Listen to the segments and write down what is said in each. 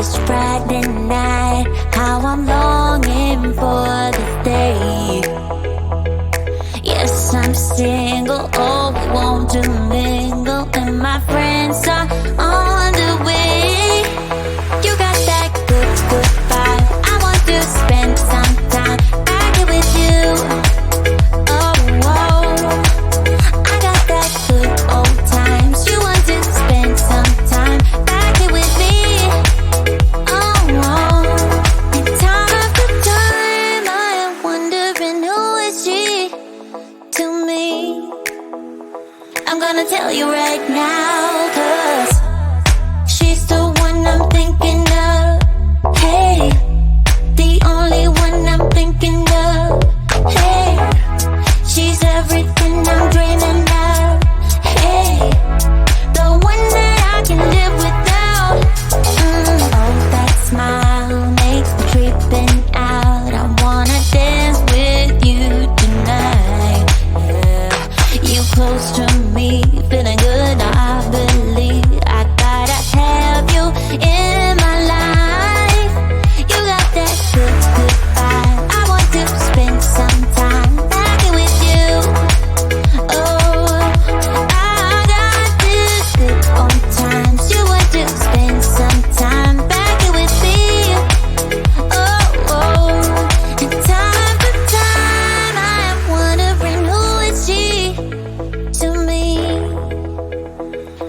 It's Friday night, how I'm longing for this day. Yes, I'm single, oh, we want to mingle, and my friends are on the way. You got that good, good vibe. I want to spend some time back here with you. Oh, whoa. I got that good old times. You want to spend some time back here with me. Oh, whoa. And time after time, I am wondering who is she to me. I'm gonna tell you right now, 'cause she's the one I'm thinking of. Hey, the only one I'm thinking of. Hey, she's everything I'm dreaming of. Hey, the one that I can live without. Oh, that smile makes me tripping out. I wanna dance with you tonight. Yeah, you close to me, feeling good. I believe I gotta have you in my life. You got that good, good vibe. I want to spend some time back here with you. Oh, I got this good old times. You want to spend some time back here with me. Oh, and time after time, I am wondering who is she to me.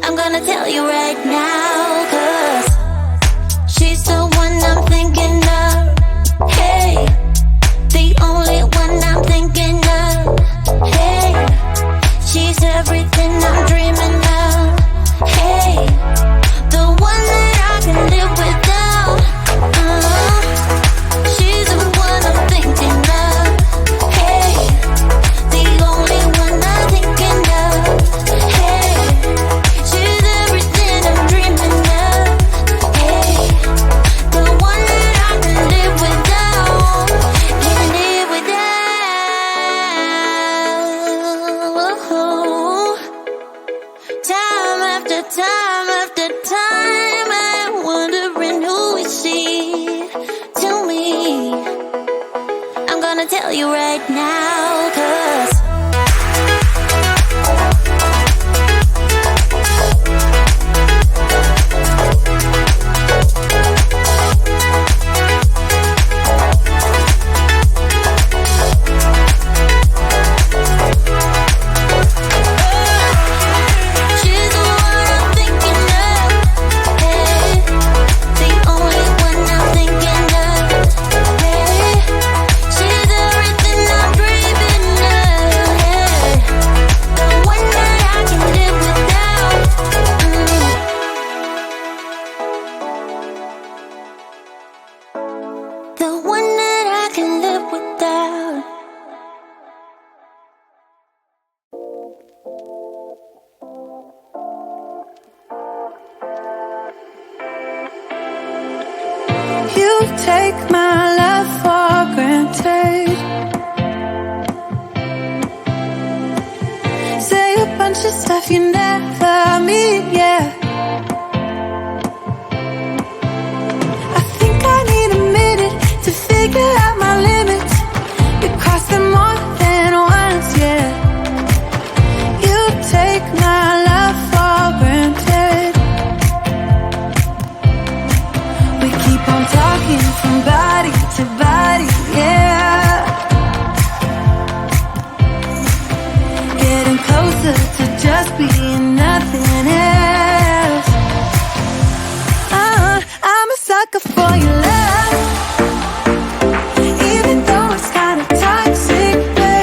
I'm gonna tell you right now, 'cause she's the one I'm thinking of. Hey, the only one I'm thinking of. Hey, she's everything I'm dreaming of. Hey, the one that I can live without. She's the one I'm thinking of. Hey, the only one I'm thinking of. Hey, she's everything I'm dreaming of. Hey, the one that I can live without. Can live without. Time after time after time, I'm wondering who is she to me. I'm gonna tell you right now, 'cause she's the one I'm thinking of. Hey, the only one I'm thinking of. Hey, she's everything I'm dreaming of. Hey, the one that I can live without. The one that I can live without. You take my love for granted. Say a bunch of stuff you never mean, yeah. I think I need a minute to figure out my limits. You cross them more than once, yeah. You take my love for granted. We keep on talking from body to body, yeah. Getting closer to just being nothing else. I'm a sucker for your love, even though it's kinda toxic, babe.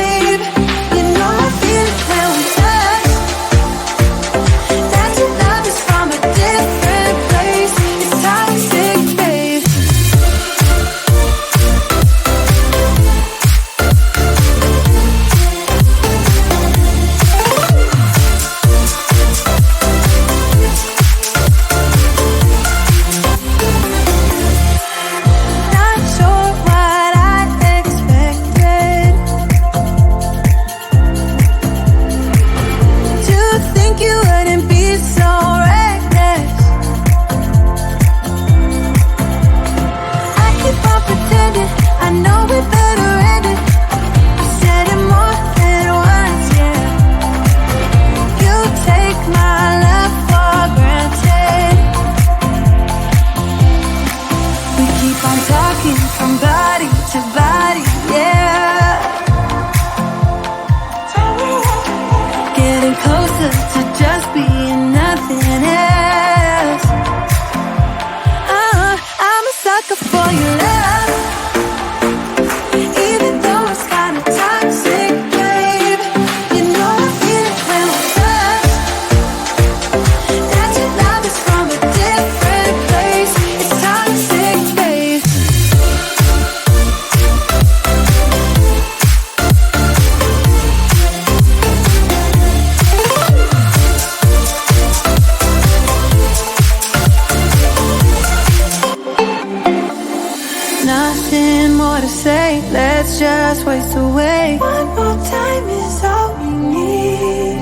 choice away. One more time is all we need.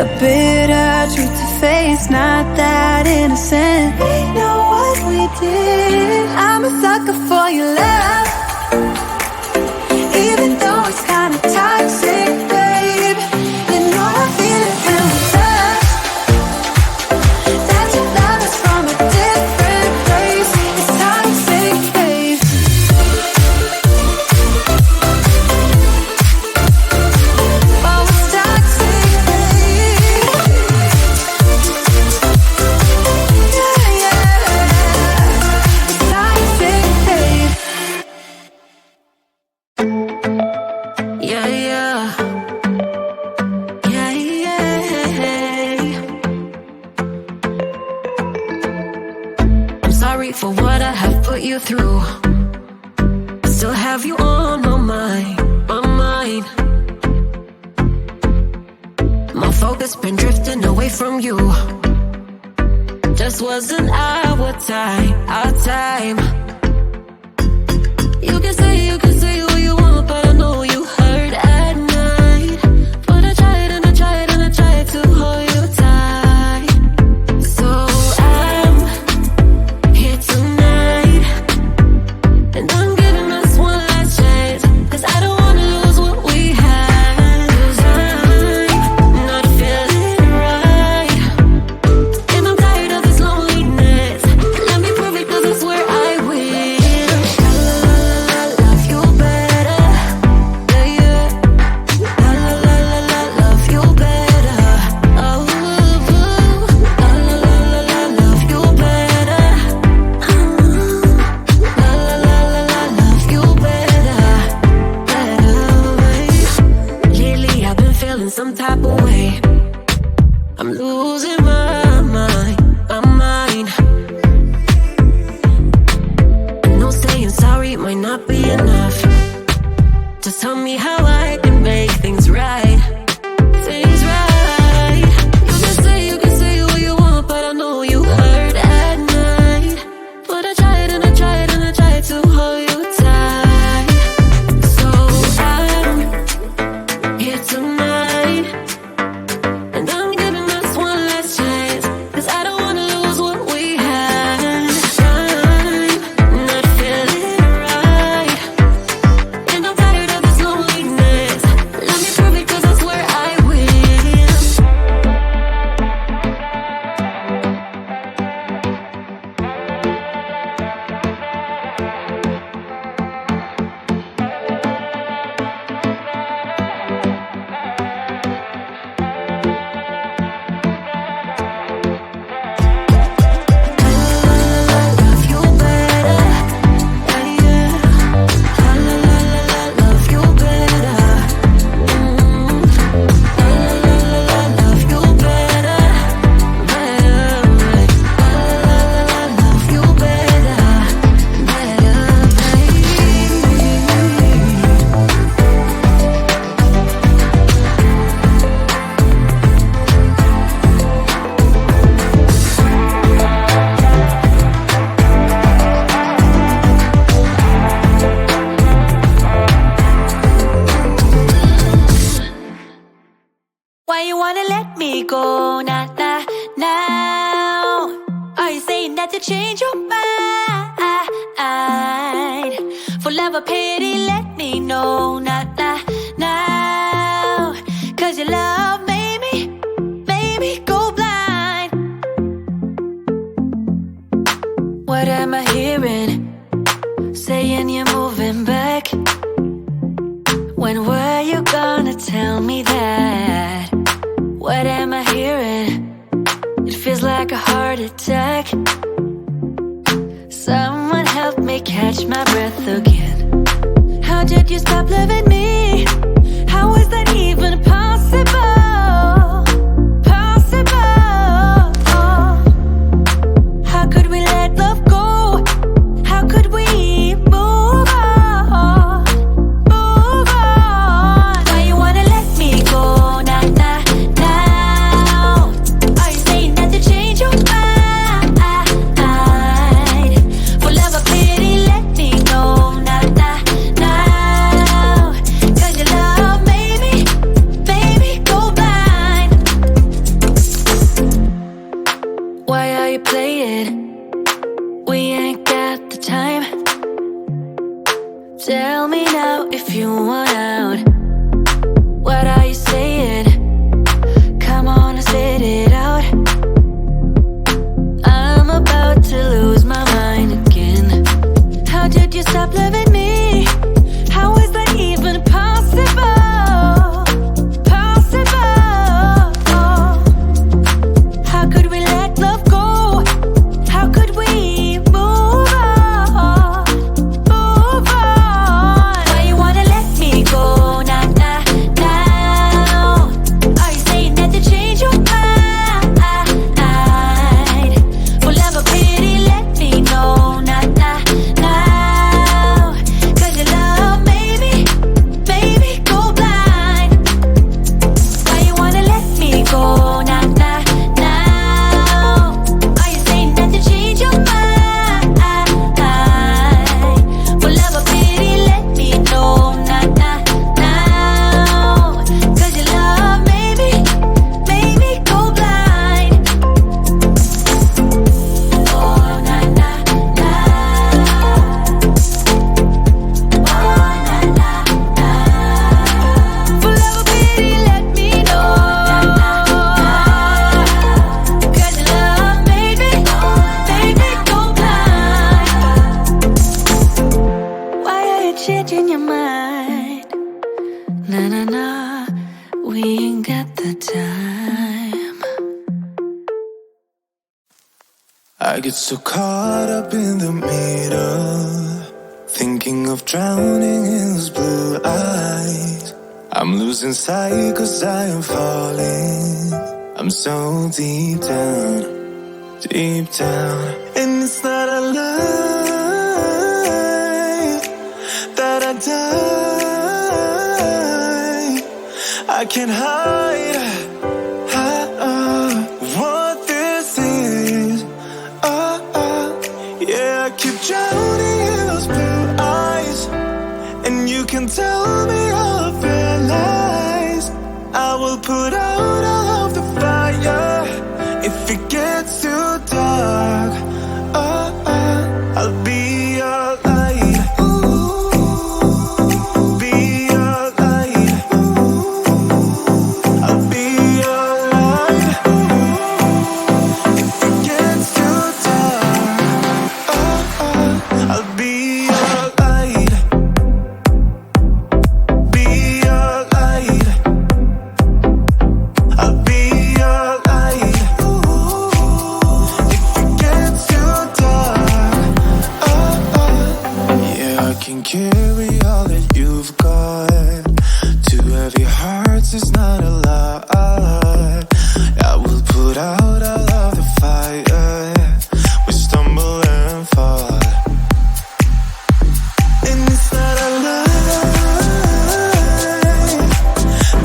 A bitter truth to face, not that innocent. We know what we did. I'm a sucker for your love, even though it's kinda toxic, babe. You know I feel it when we touch. That your love is from a different place. It's toxic, babe. Oh, it's toxic, babe. Yeah, yeah. It's toxic, babe. Yeah, yeah. Yeah, yeah. I'm sorry for what I have put you through. I still have you on my mind, my mind. My focus been drifting away from you. Just wasn't our time, our time. You can say what you want, but I know you hurt at night. But I tried and I tried and I tried to hold you tight. So I'm here tonight, and I'm giving us one last chance, 'cause I don't wanna lose what we had. 'Cause I'm not feeling right, and I'm tired of this loneliness. Let me prove it, 'cause I swear I will. Love you better, yeah, yeah. Love you better. Oh, love you better. Love you better, Lately I've been feeling some type of way. I'm losing my mind, my mind. I know saying sorry might not be enough. Just tell me how I can make things right. Things right. You can say what you want, but I know you hurt at night. But I tried and I tried and I tried to hold you tight. So I'm here tonight, and I'm giving us one last chance, 'cause I don't wanna lose what we had. I'm not feeling right, and I'm tired of this loneliness. Let me prove it, 'cause I swear I will. Love you better, yeah, yeah. Love you better. Love you better, Love you better, Why you wanna let me go now, now? Are you saying that you change your mind? For love or pity, let me know now, now. 'Cause your love made me go blind. What am I hearing? Saying you're moving back. When were you gonna tell me that? What am I hearing? It feels like a heart attack. Someone help me catch my breath again. How did you stop loving me? How is that even possible? Possible. How could we let love go? How could we move on? Move on. Why you wanna let me go now, now? Are you saying that you change your mind? For love or pity, let me know now, now. Na na na, we ain't got the time. I get so caught up in the middle, thinking of drowning in those blue eyes. I'm losing sight 'cause I am falling. I'm so deep down, deep down. And it's not a lie that I die. I can't hide what this is. Yeah, I keep drowning in those blue eyes, and you can tell me all of your lies. I will put out all of the fire if it gets too dark. I'll be your light. Be your light. I'll be your light. If it gets too dark, I'll be your light. Be your light. I'll be your light. If it gets too dark, yeah, I can carry all that you've got. Two heavy hearts is not a lot. I will put out all of the fire. We stumble and fall, and it's not a lie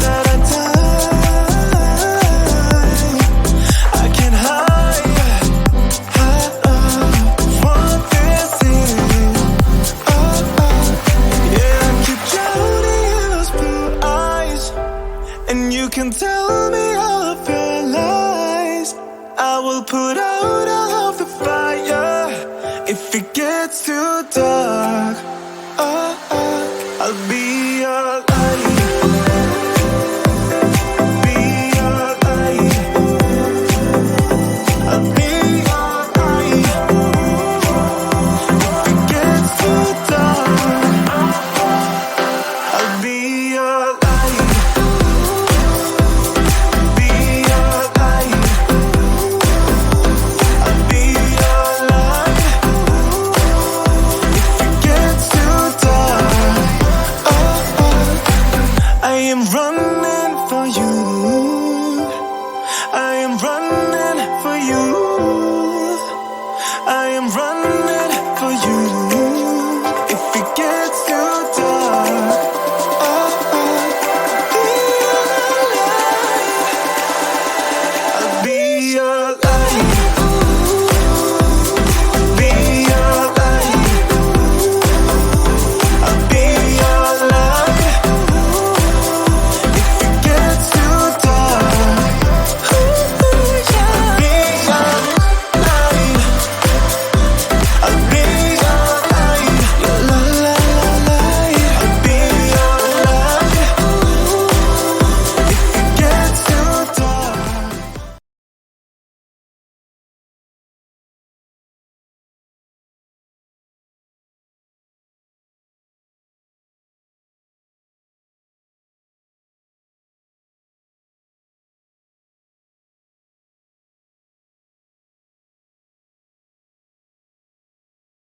that I die. I can't hide what this is. Yeah, I keep drowning in those blue eyes, and you can tell me all of your lies. I will put out all of the fire if it gets too dark. I'll be your light. Be your light. I'll be your light. If it gets too dark, I'll be your light. Be your light. I'll be your light. If it gets too dark, I am running